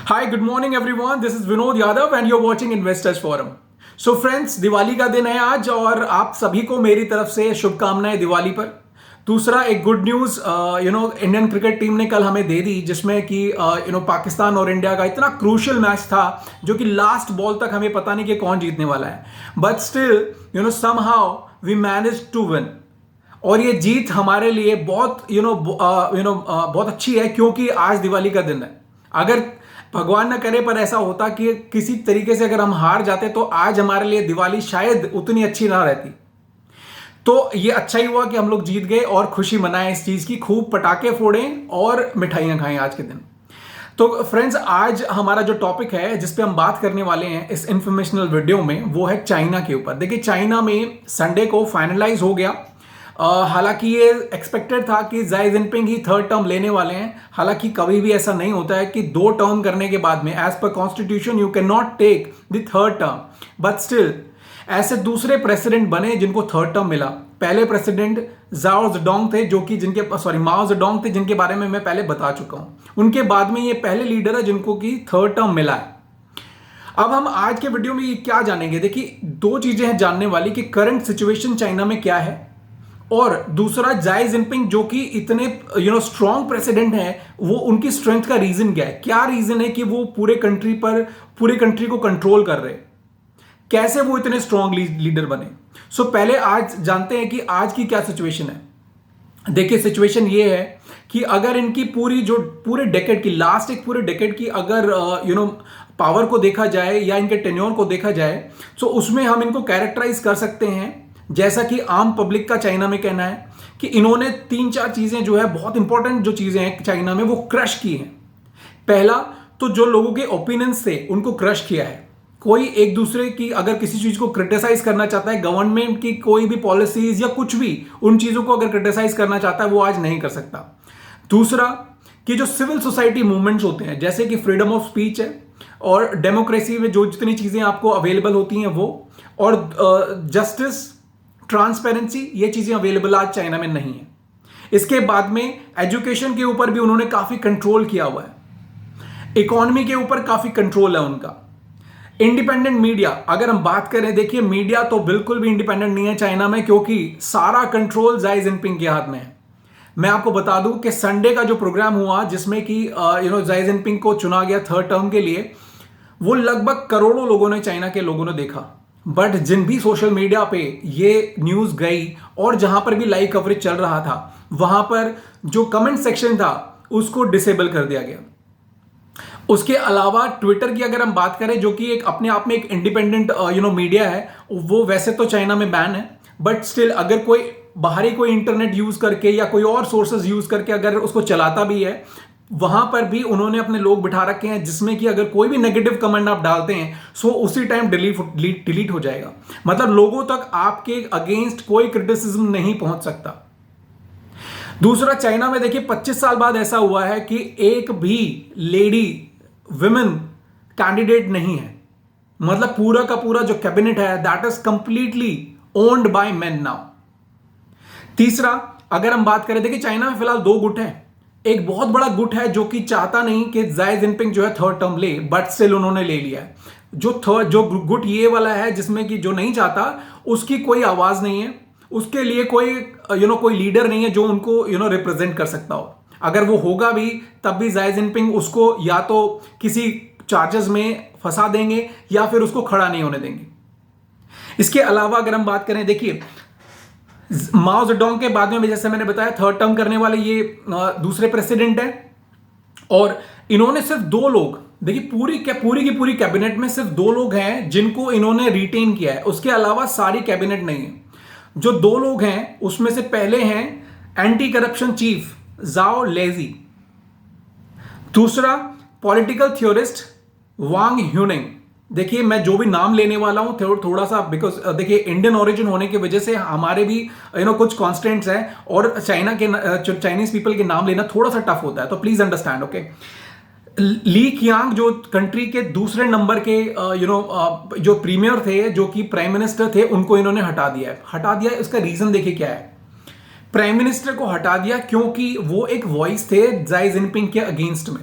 Hi good morning everyone, this is Vinod Yadav and you are watching investors forum. So friends, Diwali का दिन है आज और आप सभी को मेरी तरफ से शुभकामनाएं दिवाली पर। दूसरा एक good news Indian cricket team ने कल हमें दे दी, जिसमें कि पाकिस्तान और इंडिया का इतना क्रूशियल मैच था जो कि लास्ट बॉल तक हमें पता नहीं कि कौन जीतने वाला है, but still somehow we manage to win. और ये जीत हमारे लिए बहुत बहुत अच्छी है, क्योंकि आज दिवाली का दिन है। अगर भगवान न करे पर ऐसा होता कि किसी तरीके से अगर हम हार जाते तो आज हमारे लिए दिवाली शायद उतनी अच्छी ना रहती। तो ये अच्छा ही हुआ कि हम लोग जीत गए और खुशी मनाएं इस चीज की, खूब पटाखे फोड़ें और मिठाइयां खाएं आज के दिन। तो फ्रेंड्स, आज हमारा जो टॉपिक है जिस पे हम बात करने वाले हैं इस इंफॉर्मेशनल वीडियो में, वो है चाइना के ऊपर। देखिए, चाइना में संडे को फाइनलाइज हो गया। हालांकि ये एक्सपेक्टेड था कि जाई जिनपिंग ही थर्ड टर्म लेने वाले हैं। हालांकि कभी भी ऐसा नहीं होता है कि 2 टर्म करने के बाद में as per constitution you can not take the third term, but still ऐसे दूसरे प्रेसिडेंट बने जिनको थर्ड टर्म मिला। पहले प्रेसिडेंट जाओ जेडोंग थे, जो कि माओ जेडोंग थे, जिनके बारे में मैं पहले बता चुका हूं। उनके बाद में ये पहले लीडर है जिनको कि थर्ड टर्म मिला है। अब हम आज के वीडियो में ये क्या जानेंगे, देखिए 2 चीजें हैं जानने वाली कि करंट सिचुएशन चाइना में क्या है, और दूसरा जाई जिनपिंग जो कि इतने स्ट्रॉन्ग प्रेसिडेंट हैं, वो उनकी स्ट्रेंथ का रीजन क्या है। क्या रीजन है कि वो पूरे कंट्री को कंट्रोल कर रहे हैं, कैसे वो इतने स्ट्रॉन्ग लीडर बने। सो पहले आज जानते हैं कि आज की क्या सिचुएशन है। देखिए, सिचुएशन ये है कि अगर इनकी पूरे डेकेड की पूरे डेकेड की अगर पावर को देखा जाए या इनके टेन्योर को देखा जाए, तो उसमें हम इनको कैरेक्टराइज कर सकते हैं जैसा कि आम पब्लिक का चाइना में कहना है कि इन्होंने 3-4 चीजें जो है, बहुत इंपॉर्टेंट जो चीजें हैं चाइना में, वो क्रश की हैं। पहला तो जो लोगों के ओपिनियंस थे उनको क्रश किया है। कोई एक दूसरे की अगर किसी चीज को क्रिटिसाइज करना चाहता है, गवर्नमेंट की कोई भी पॉलिसीज या कुछ भी, उन चीजों को अगर क्रिटिसाइज करना चाहता है वो आज नहीं कर सकता। दूसरा कि जो सिविल सोसाइटी मूवमेंट्स होते हैं, जैसे कि फ्रीडम ऑफ स्पीच है और डेमोक्रेसी में जो जितनी चीजें आपको अवेलेबल होती हैं वो, और जस्टिस, ट्रांसपेरेंसी, ये चीजें अवेलेबल आज चाइना में नहीं है। इसके बाद में एजुकेशन के ऊपर भी उन्होंने काफी कंट्रोल किया हुआ है। इकोनॉमी के ऊपर काफी कंट्रोल है उनका। इंडिपेंडेंट मीडिया, अगर हम बात करें, देखिए मीडिया तो बिल्कुल भी इंडिपेंडेंट नहीं है चाइना में, क्योंकि सारा कंट्रोल जाई जिनपिंग के हाथ में है। मैं आपको बता दूं कि संडे का जो प्रोग्राम हुआ जिसमें कि जाई जिनपिंग को चुना गया थर्ड टर्म के लिए, वो लगभग करोड़ों लोगों ने, चाइना के लोगों ने देखा। बट जिन भी सोशल मीडिया पे ये न्यूज गई और जहां पर भी लाइव कवरेज चल रहा था, वहां पर जो कमेंट सेक्शन था उसको डिसेबल कर दिया गया। उसके अलावा ट्विटर की अगर हम बात करें, जो कि एक अपने आप में एक इंडिपेंडेंट मीडिया है, वो वैसे तो चाइना में बैन है, बट स्टिल अगर कोई बाहरी कोई इंटरनेट यूज करके या कोई और सोर्सेज यूज करके अगर उसको चलाता भी है, वहां पर भी उन्होंने अपने लोग बिठा रखे हैं, जिसमें कि अगर कोई भी नेगेटिव कमेंट आप डालते हैं सो उसी टाइम डिलीट हो जाएगा। मतलब लोगों तक आपके अगेंस्ट कोई क्रिटिसिज्म नहीं पहुंच सकता। दूसरा, चाइना में देखिए 25 साल बाद ऐसा हुआ है कि एक भी लेडी विमेन कैंडिडेट नहीं है। मतलब पूरा का पूरा जो कैबिनेट है that is completely owned by main now. तीसरा, अगर हम बात करें, देखिए चाइना में फिलहाल 2 गुट हैं। एक बहुत बड़ा गुट है जो कि चाहता नहीं कि जाई जिनपिंग जो है थर्ड टर्म ले, बट स्टिल उन्होंने ले लिया है। जो गुट ये वाला है जिसमें कि जो नहीं चाहता, उसकी कोई आवाज नहीं है, उसके लिए कोई लीडर नहीं है जो उनको रिप्रेजेंट कर सकता हो। अगर वो होगा भी तब भी जाई जिनपिंग उसको या तो किसी चार्जेस में फंसा देंगे या फिर उसको खड़ा नहीं होने देंगे। इसके अलावा अगर हम बात करें, देखिए माओ जेडोंग के बाद में, जैसे मैंने बताया, थर्ड टर्म करने वाले ये दूसरे प्रेसिडेंट हैं। और इन्होंने सिर्फ 2 लोग, देखिए पूरी की पूरी कैबिनेट में सिर्फ 2 लोग हैं जिनको इन्होंने रिटेन किया है। उसके अलावा सारी कैबिनेट नहीं है। जो 2 लोग हैं उसमें से पहले हैं एंटी करप्शन चीफ जाओ लेजी, दूसरा पॉलिटिकल थ्योरिस्ट वांग ह्यूनिंग। देखिए, मैं जो भी नाम लेने वाला हूं थोड़ा सा, बिकॉज देखिए इंडियन ओरिजिन होने की वजह से हमारे भी कुछ कॉन्स्टेंट्स हैं, और चाइनीज पीपल के नाम लेना थोड़ा सा टफ होता है, तो प्लीज अंडरस्टैंड, ओके। ली कियांग जो कंट्री के दूसरे नंबर के जो प्रीमियर थे, जो कि प्राइम मिनिस्टर थे, उनको इन्होंने हटा दिया है। इसका रीजन देखिए क्या है। प्राइम मिनिस्टर को हटा दिया क्योंकि वो एक वॉइस थे जाई जिनपिंग के अगेंस्ट में।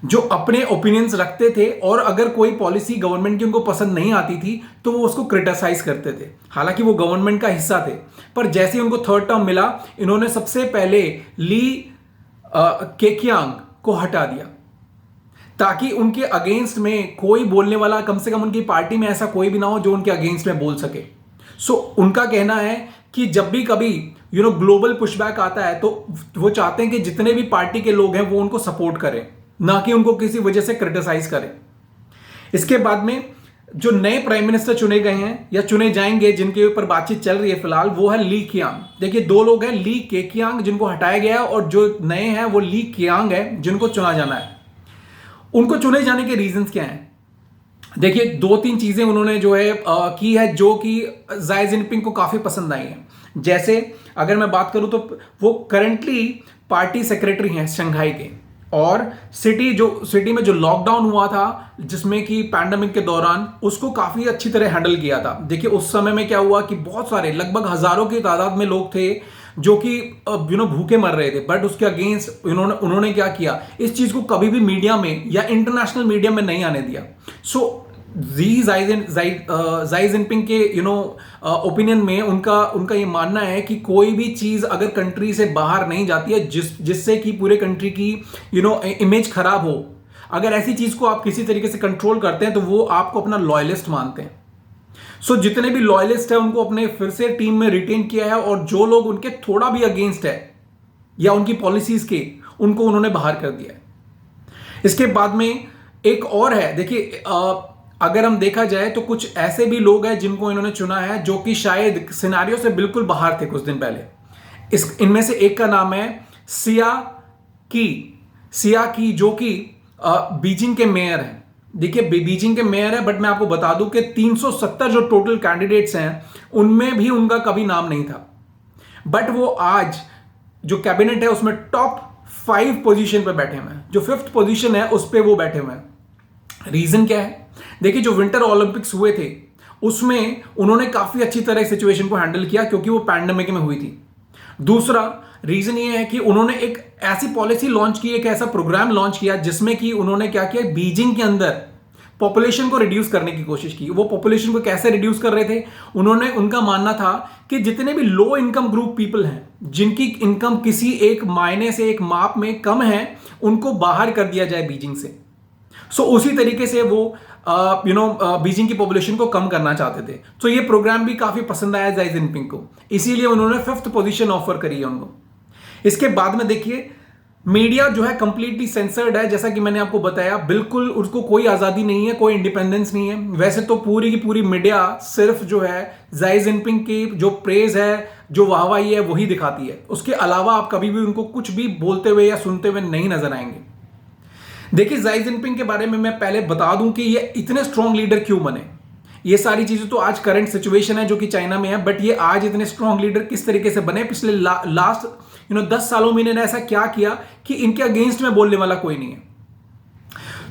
जो अपने ओपिनियंस रखते थे और अगर कोई पॉलिसी गवर्नमेंट की उनको पसंद नहीं आती थी तो वो उसको क्रिटिसाइज करते थे। हालांकि वो गवर्नमेंट का हिस्सा थे, पर जैसे ही उनको थर्ड टर्म मिला, इन्होंने सबसे पहले ली केकियांग को हटा दिया ताकि उनके अगेंस्ट में कोई बोलने वाला, कम से कम उनकी पार्टी में ऐसा कोई भी ना हो जो उनके अगेंस्ट में बोल सके। सो उनका कहना है कि जब भी कभी ग्लोबल पुशबैक आता है तो वो चाहते हैं कि जितने भी पार्टी के लोग हैं वो उनको सपोर्ट करें, ना कि उनको किसी वजह से क्रिटिसाइज करें। इसके बाद में जो नए प्राइम मिनिस्टर चुने गए हैं या चुने जाएंगे, जिनके ऊपर बातचीत चल रही है फिलहाल, वो है ली कियांग। देखिए, दो लोग हैं, ली केकियांग जिनको हटाया गया है और जो नए हैं वो ली कियांग है जिनको चुना जाना है। उनको चुने जाने के रीजंस क्या हैं? देखिए, दो तीन चीजें उन्होंने जो है की है जो कि ज़ाई जिनपिंग को काफी पसंद आई है। जैसे अगर मैं बात करूं तो वो करंटली पार्टी सेक्रेटरी हैं शंघाई के, और सिटी में जो लॉकडाउन हुआ था जिसमें कि पैंडेमिक के दौरान, उसको काफी अच्छी तरह हैंडल किया था। देखिए, उस समय में क्या हुआ कि बहुत सारे, लगभग हजारों की तादाद में लोग थे जो कि भूखे मर रहे थे, बट उसके अगेंस्ट उन्होंने क्या किया, इस चीज को कभी भी मीडिया में या इंटरनेशनल मीडिया में नहीं आने दिया। सो ज़ाई जिनपिंग के ओपिनियन में उनका ये मानना है कि कोई भी चीज अगर कंट्री से बाहर नहीं जाती है जिससे कि पूरे कंट्री की इमेज खराब हो, अगर ऐसी चीज को आप किसी तरीके से कंट्रोल करते हैं तो वो आपको अपना लॉयलिस्ट मानते हैं। सो जितने भी लॉयलिस्ट है उनको अपने फिर से टीम में रिटेन किया है, और जो लोग उनके थोड़ा भी अगेंस्ट है या उनकी पॉलिसीज के, उनको उन्होंने बाहर कर दिया है। इसके बाद में एक और है, देखिए अगर हम देखा जाए तो कुछ ऐसे भी लोग हैं जिनको इन्होंने चुना है जो कि शायद सिनेरियो से बिल्कुल बाहर थे कुछ दिन पहले। इनमें से एक का नाम है सिया की, जो कि बीजिंग के मेयर हैं। देखिए, बीजिंग के मेयर है, बट मैं आपको बता दूं कि 370 जो टोटल कैंडिडेट्स हैं उनमें भी उनका कभी नाम नहीं था, बट वो आज जो कैबिनेट है उसमें टॉप 5 पोजीशन पे बैठे हुए हैं। जो 5th पोजीशन है उस पे वो बैठे हुए हैं। रीजन क्या है? देखिए, जो विंटर ओलंपिक्स हुए थे उसमें उन्होंने काफी अच्छी तरह सिचुएशन को हैंडल किया क्योंकि वो पैंडेमिक में हुई थी। दूसरा रीजन ये है कि उन्होंने एक ऐसी पॉलिसी लॉन्च की, एक ऐसा प्रोग्राम लॉन्च किया जिसमें कि उन्होंने क्या किया, बीजिंग के अंदर पॉपुलेशन को रिड्यूस करने की कोशिश की। वो पॉपुलेशन को कैसे रिड्यूस कर रहे थे? उनका मानना था कि जितने भी लो इनकम ग्रुप पीपल हैं, जिनकी इनकम किसी एक मायने से, एक माप में कम है, उनको बाहर कर दिया जाए बीजिंग से। सो उसी तरीके से वो बीजिंग की पॉपुलेशन को कम करना चाहते थे। तो ये प्रोग्राम भी काफी पसंद आया ज़ाई जिनपिंग को, इसीलिए उन्होंने 5th पोजीशन ऑफर करी है उनको। इसके बाद में देखिए, मीडिया जो है कंप्लीटली सेंसर्ड है, जैसा कि मैंने आपको बताया, बिल्कुल उसको कोई आजादी नहीं है, कोई इंडिपेंडेंस नहीं है। वैसे तो पूरी की पूरी मीडिया सिर्फ जो है ज़ाई जिनपिंग की जो प्रेज है, जो वाहवाही है, वही दिखाती है। उसके अलावा आप कभी भी उनको कुछ भी बोलते हुए या सुनते हुए नहीं नजर आएंगे। देखिए, ज़ाई जिनपिंग के बारे में मैं पहले बता दूं कि ये इतने स्ट्रॉन्ग लीडर क्यों बने। ये सारी चीजें तो आज करंट सिचुएशन है जो कि चाइना में है, बट ये आज इतने स्ट्रॉन्ग लीडर किस तरीके से बने, पिछले लास्ट 10 सालों में इन्होंने ऐसा क्या किया कि इनके अगेंस्ट में बोलने वाला कोई नहीं है।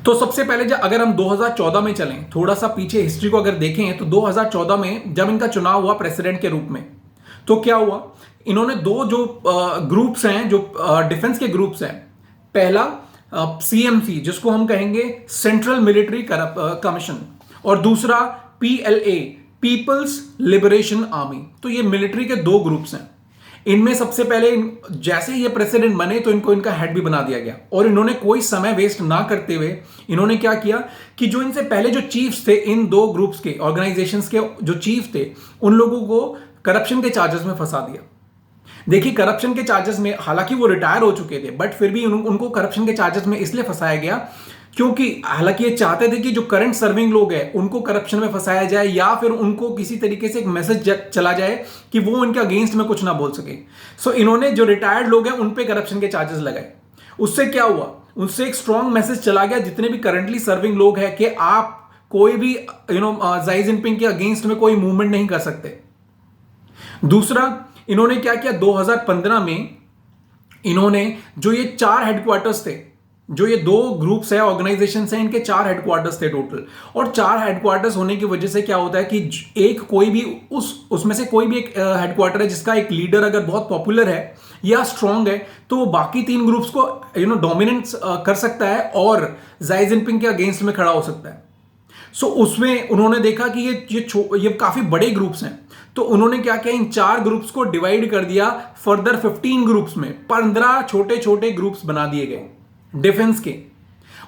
तो सबसे पहले अगर हम 2014 में चलें, थोड़ा सा पीछे हिस्ट्री को अगर देखें, तो 2014 में जब इनका चुनाव हुआ प्रेसिडेंट के रूप में, तो क्या हुआ, इन्होंने दो जो ग्रुप्स हैं, जो डिफेंस के ग्रुप्स हैं, पहला सीएमसी जिसको हम कहेंगे सेंट्रल मिलिट्री कमीशन, और दूसरा पीएलए पीपल्स लिबरेशन आर्मी। तो ये मिलिट्री के दो ग्रुप्स हैं। इनमें सबसे पहले जैसे ये प्रेसिडेंट बने तो इनको इनका हेड भी बना दिया गया, और इन्होंने कोई समय वेस्ट ना करते हुए इन्होंने क्या किया कि जो इनसे पहले जो चीफ्स थे, इन दो ग्रुप्स के, ऑर्गेनाइजेशंस के जो चीफ थे, उन लोगों को करप्शन के चार्जेस में फंसा दिया। देखिए, करप्शन के चार्जेस में, हालांकि वो रिटायर हो चुके थे, बट फिर भी उनको करप्शन के चार्जेस में इसलिए फंसाया गया क्योंकि हालांकि ये चाहते थे कि जो करंट सर्विंग लोग हैं उनको करप्शन में फंसाया जाए, या फिर उनको किसी तरीके से एक मैसेज चला जाए कि वो उनके अगेंस्ट में कुछ ना बोल सके। सो इन्होंने जो रिटायर्ड लोग हैं उन पे करप्शन के चार्जेस लगाए। उससे क्या हुआ, उससे एक स्ट्रॉन्ग मैसेज चला गया जितने भी करंटली सर्विंग लोग हैं कि आप कोई भी ज़ाई जिनपिंग के अगेंस्ट में कोई मूवमेंट नहीं कर सकते। दूसरा, इन्होंने क्या किया, 2015 में इन्होंने जो ये 4 हेडक्वार्टर्स थे, जो ये दो ग्रुप्स है, ऑर्गेनाइजेशन है, इनके 4 हेडक्वार्टर्स थे टोटल। और 4 हेडक्वार्टर्स होने की वजह से क्या होता है कि एक कोई भी उसमें से कोई भी एक हेडक्वार्टर है जिसका एक लीडर अगर बहुत पॉपुलर है या स्ट्रांग है, तो वो बाकी 3 ग्रुप्स को डोमिनेंस कर सकता है और जाई जिनपिंग के अगेंस्ट में खड़ा हो सकता है। सो उसमें उन्होंने देखा कि ये काफी बड़े ग्रुप्स हैं, तो उन्होंने क्या किया, इन 4 ग्रुप्स को डिवाइड कर दिया फर्दर 15 ग्रुप्स में। 15 छोटे छोटे ग्रुप्स बना दिए गए डिफेंस के।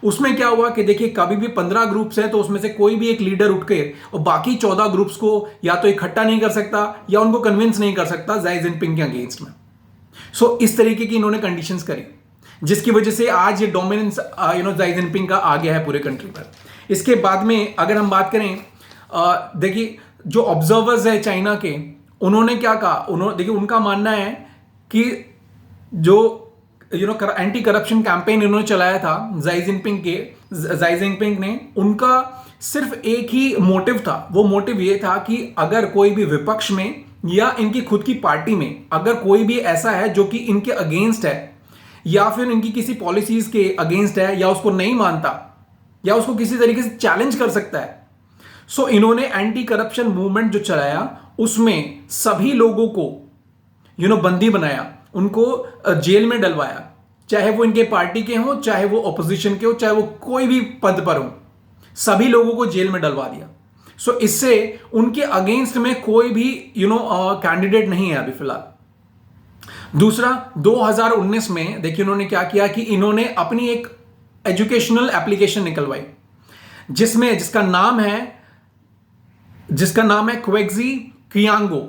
उसमें क्या हुआ कि देखिए, कभी भी 15 ग्रुप्स हैं तो उसमें से कोई भी एक लीडर उठ के और बाकी 14 ग्रुप्स को या तो इकट्ठा नहीं कर सकता या उनको कन्विंस नहीं कर सकता जाई जिनपिंग के अगेंस्ट में। सो इस तरीके की इन्होंने कंडीशंस करी, जिसकी वजह से आज ये डोमिनेंस जाई जिनपिंग का आ गया है पूरे कंट्री पर। इसके बाद में अगर हम बात करें, देखिए जो ऑब्जर्वर्स है चाइना के, उन्होंने क्या कहा, देखिए उनका मानना है कि जो एंटी करप्शन कैंपेन इन्होंने चलाया था जाई जिनपिंग ने, उनका सिर्फ एक ही मोटिव था। वो मोटिव ये था कि अगर कोई भी विपक्ष में या इनकी खुद की पार्टी में अगर कोई भी ऐसा है जो कि इनके अगेंस्ट है या फिर इनकी किसी पॉलिसीज के अगेंस्ट है या उसको नहीं मानता या उसको किसी तरीके से चैलेंज कर सकता है, सो इन्होंने एंटी करप्शन मूवमेंट जो चलाया उसमें सभी लोगों को बंदी बनाया, उनको जेल में डलवाया, चाहे वो इनके पार्टी के हों, चाहे वो ऑपोजिशन के हो, चाहे वो कोई भी पद पर हो, सभी लोगों को जेल में डलवा दिया। सो इससे उनके अगेंस्ट में कोई भी कैंडिडेट नहीं है अभी फिलहाल। दूसरा, 2019 में देखिए उन्होंने क्या किया कि इन्होंने अपनी एक एजुकेशनल एप्लीकेशन निकलवाई जिसका नाम है क्वेक्जी कियांगो।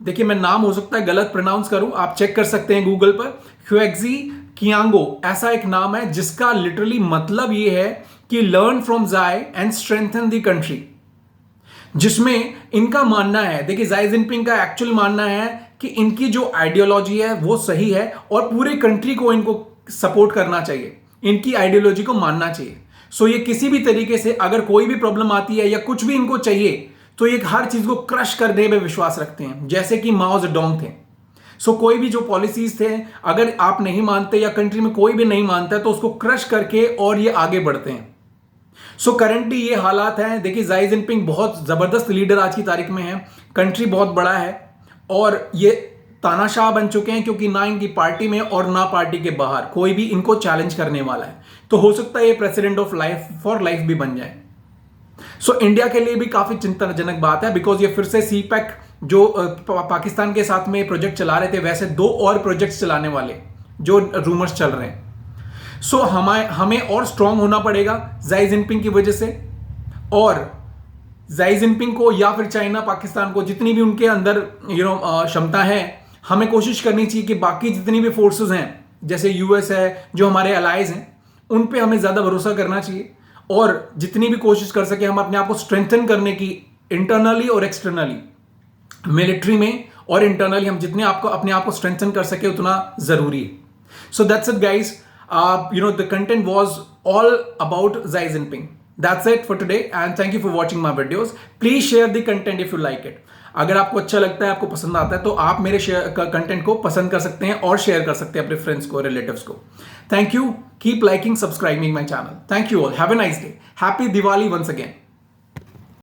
देखिए, मैं नाम हो सकता है गलत प्रोनाउंस करूं, आप चेक कर सकते हैं गूगल पर। क्वेक्जी कियांगो ऐसा एक नाम है जिसका लिटरली मतलब ये है कि लर्न फ्रॉम जाई एंड स्ट्रेंथन द कंट्री। जिसमें इनका मानना है, देखिए जाई जिनपिंग का एक्चुअल मानना है कि इनकी जो आइडियोलॉजी है वो सही है और पूरे कंट्री को इनको सपोर्ट करना चाहिए, इनकी आइडियोलॉजी को मानना चाहिए। सो ये किसी भी तरीके से अगर कोई भी प्रॉब्लम आती है या कुछ भी इनको चाहिए तो ये हर चीज को क्रश करने में विश्वास रखते हैं, जैसे कि माओ जेडोंग थे। सो कोई भी जो पॉलिसीज थे, अगर आप नहीं मानते या कंट्री में कोई भी नहीं मानता तो उसको क्रश करके और ये आगे बढ़ते हैं। सो करेंटली ये हालात हैं। देखिए, जाई जिनपिंग बहुत जबरदस्त लीडर आज की तारीख में है, कंट्री बहुत बड़ा है और ये तानाशाह बन चुके हैं क्योंकि ना इनकी पार्टी में और ना पार्टी के बाहर कोई भी इनको चैलेंज करने वाला है। तो हो सकता है ये president of life for life भी बन जाए। सो इंडिया के लिए भी काफी चिंताजनक बात है, बिकॉज ये फिर से सीपैक जो पाकिस्तान के साथ में प्रोजेक्ट चला रहे थे, वैसे 2 और प्रोजेक्ट्स चलाने वाले जो रूमर्स चल रहे हैं। सो हमें और स्ट्रांग होना पड़ेगा जाई जिनपिंग की वजह से, और जाई जिनपिंग को या फिर चाइना पाकिस्तान को जितनी भी उनके अंदर क्षमता है, हमें कोशिश करनी चाहिए कि बाकी जितनी भी फोर्सेस हैं, जैसे यूएस है, जो हमारे अलाइज हैं, उन पे हमें ज्यादा भरोसा करना चाहिए और जितनी भी कोशिश कर सके हम अपने आप को स्ट्रेंथन करने की, इंटरनली और एक्सटर्नली, मिलिट्री में और इंटरनली हम जितने अपने आप को स्ट्रेंथन कर सके उतना जरूरी है। So that's it guys, the content was all about जाई Jinping. That's it for today and thank you for watching my videos. Please share the content if you like it. अगर आपको अच्छा लगता है, आपको पसंद आता है, तो आप मेरे कंटेंट को पसंद कर सकते हैं और शेयर कर सकते हैं अपने फ्रेंड्स को, रिलेटिव्स को। Thank you, keep liking, subscribing my channel. Thank you all, have a nice day, happy Diwali once again.